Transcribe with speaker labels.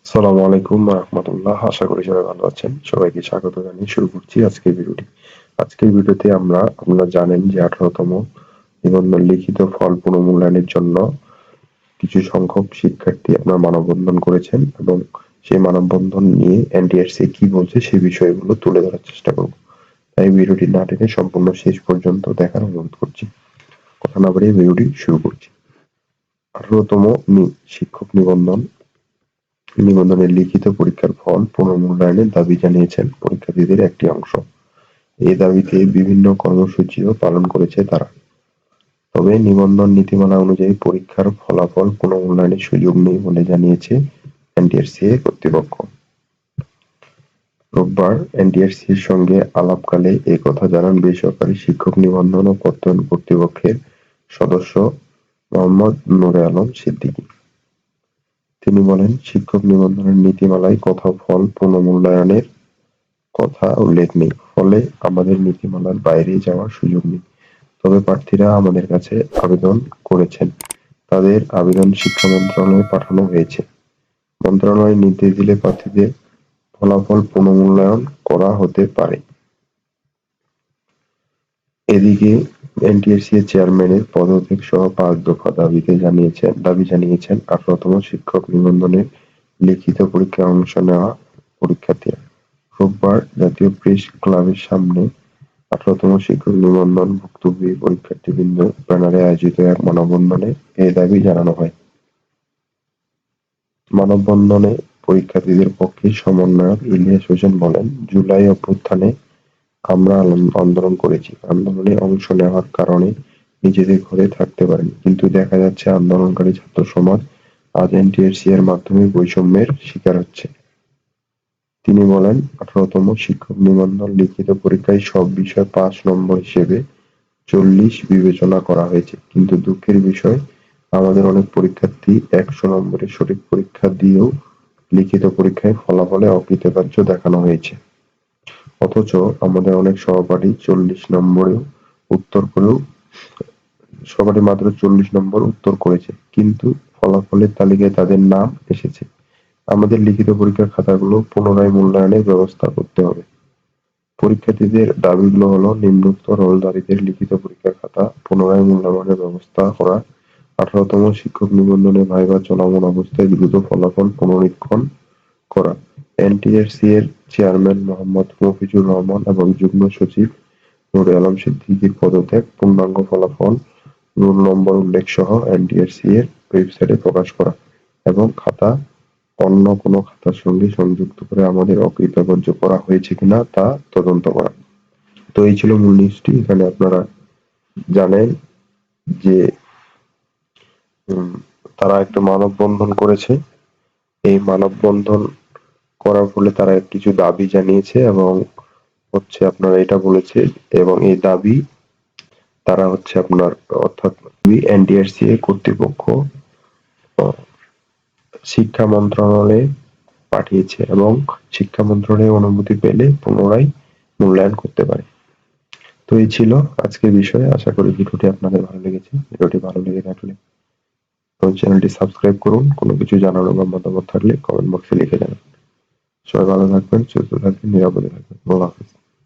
Speaker 1: আসসালামু আলাইকুম ওয়া রাহমাতুল্লাহ। আশা করি সবাই ভালো আছেন। সবাইকে স্বাগত জানিয়ে শুরু করছি আজকের ভিডিওটি। আজকের ভিডিওতে আপনারা জানেন যে 18তম নিবন্ধন লিখিত ফল পুনর্মূল্যায়নের জন্য কিছু সংখ্যক শিক্ষার্থী আপনার মানববন্ধন করেছেন এবং সেই মানববন্ধন নিয়ে এনটিআরসি কি বলছে সেই বিষয়গুলো তুলে ধরার চেষ্টা করব। তাই ভিডিওটি না টেনে সম্পূর্ণ শেষ পর্যন্ত দেখার অনুরোধ করছি। কথা না বাড়িয়ে ভিডিওটি শুরু করছি। 18তম শিক্ষক নিবন্ধনের লিখিত পরীক্ষার ফল পুনর্মূল্যায়নের দাবি জানিয়েছেন পরীক্ষার্থীদের একটি অংশ। এই দাবিতে বিভিন্ন কর্মসূচিও পালন করেছে তারা। তবে নিবন্ধন নীতিমালা অনুযায়ী পরীক্ষার ফলাফল পুনর্মূল্যায়নের সুযোগ নেই বলে জানিয়েছে এনটিআরসিএ কর্তৃপক্ষ। রোববার এনটিআরসির সঙ্গে আলাপকালে এ কথা জানান বেসরকারি শিক্ষক নিবন্ধন ও প্রত্যয়ন কর্তৃপক্ষের সদস্য মোহাম্মদ নূরে আলম সিদ্দিকী। তিনি বলেন, শিক্ষক নিবন্ধনের নীতিমালায় কোথাও ফল পুনর্মূল্যায়নের কথা উল্লেখ নেই। ফলে আমাদের নীতিমালার বাইরে যাওয়ার সুযোগ নেই। তবে প্রার্থীরা আমাদের কাছে আবেদন করেছেন। তাদের আবেদন শিক্ষা মন্ত্রণালয়ে পাঠানো হয়েছে। মন্ত্রণালয় নির্দেশ দিলে প্রার্থীদের ফলাফল পুনর্মূল্যায়ন করা হতে পারে। এদিকে এনটিআরসি এর চেয়ারম্যানের পদত্যাগ সহ ৫ দফা দাবি জানিয়েছেন ১৮তম শিক্ষক নিবন্ধনের লিখিত পরীক্ষায় অংশ নেওয়া পরীক্ষার্থীরা। রোববার জাতীয় প্রেস ক্লাবের সামনে ১৮তম শিক্ষক নিবন্ধন ভুক্তভোগী পরীক্ষার্থীবৃন্দ ব্যানারে আয়োজিত এক মানববন্ধনে এ দাবি জানানো হয়। মানববন্ধনে পরীক্ষার্থীদের পক্ষে সমন্বয়ক ইলিয়াস হোসেন বলেন, জুলাই অভ্যুত্থানে আমরা আন্দোলন করেছি। আন্দোলনে অংশ নেওয়ার কারণে নিজেদের ঘরে থাকতে পারিনি। কিন্তু দেখা যাচ্ছে আন্দোলনকারী ছাত্র সমাজ আজ এনটিআরসি এর মাধ্যমে বৈষম্যের শিকার হচ্ছে। তিনি বলেন, ১৮তম শিক্ষক নিবন্ধন লিখিত পরীক্ষায় সব বিষয়ে ৫ নম্বর হিসেবে ৪০ বিবেচনা করা হয়েছে। কিন্তু দুঃখের বিষয়, আমাদের অনেক পরীক্ষার্থী ১০০ নম্বরের সঠিক পরীক্ষা দিয়েও লিখিত পরীক্ষায় ফলাফলে অকৃতকার্য দেখানো হয়েছে। অথচ আমাদের অনেক সহপাঠী ৪০ নম্বরেও উত্তর করেও সহপাঠী মাত্র ৪০ নম্বর উত্তর করেছে। কিন্তু ফলাফলের তালিকায় তাদের নাম এসেছে। আমাদের লিখিত পরীক্ষার খাতাগুলো পুনরায় মূল্যায়নের ব্যবস্থা করতে হবে। পরীক্ষার্থীদের দাবিগুলো হলো নিম্নোক্ত রোলধারীদের লিখিত পরীক্ষার খাতা পুনরায় মূল্যায়নের ব্যবস্থা করা, ১৮তম শিক্ষক নিবন্ধনে ভাইভা চলমান অবস্থায় দ্রুত ফলাফল পুনরীক্ষণ করা। এনটিআরসি এর চেয়ারম্যান মোহাম্মদ মফিজুর রহমান এবং যুগ্ম সচিব নূরে আলম সিদ্দিকীর পদত্যাগ, পূর্ণাঙ্গ ফলাফল, রোল নম্বর উল্লেখ সহ এনটিআরসি এর ওয়েবসাইটে প্রকাশ করা এবং খাতা অন্য কোনো খাতার সঙ্গে সংযুক্ত করে আমাদের অকৃতকার্য করা হয়েছে কিনা তা তদন্ত করা। তো এই ছিল মূল নিউজটি। এখানে আপনারা জানেন যে উম, তারা একটা মানববন্ধন করেছে। এই মানববন্ধন করার ফলে তারা কিছু দাবি জানিয়েছে এবং হচ্ছে আপনারা এটা বলেছে এবং এই দাবি তারা হচ্ছে আপনার অর্থাৎ এনটিআরসি কর্তৃপক্ষ শিক্ষা মন্ত্রণালয়ে পাঠিয়েছে এবং শিক্ষা মন্ত্রণালয়ের অনুমতি পেলে পুনরায় মূল্যায়ন করতে পারে। তো এই ছিল আজকের বিষয়। আশা করি ভিডিওটি আপনাদের ভালো লেগেছে। ভিডিওটি ভালো লেগে থাকলে চ্যানেলটি সাবস্ক্রাইব করুন। কোনো কিছু জানানো বা মতামত থাকলে কমেন্ট বক্সে লিখে জানান। সবাই ভালো থাকবেন, সুস্থ থাকবেন, নিরাপদে থাকবেন। আল্লাহ হাফেজ।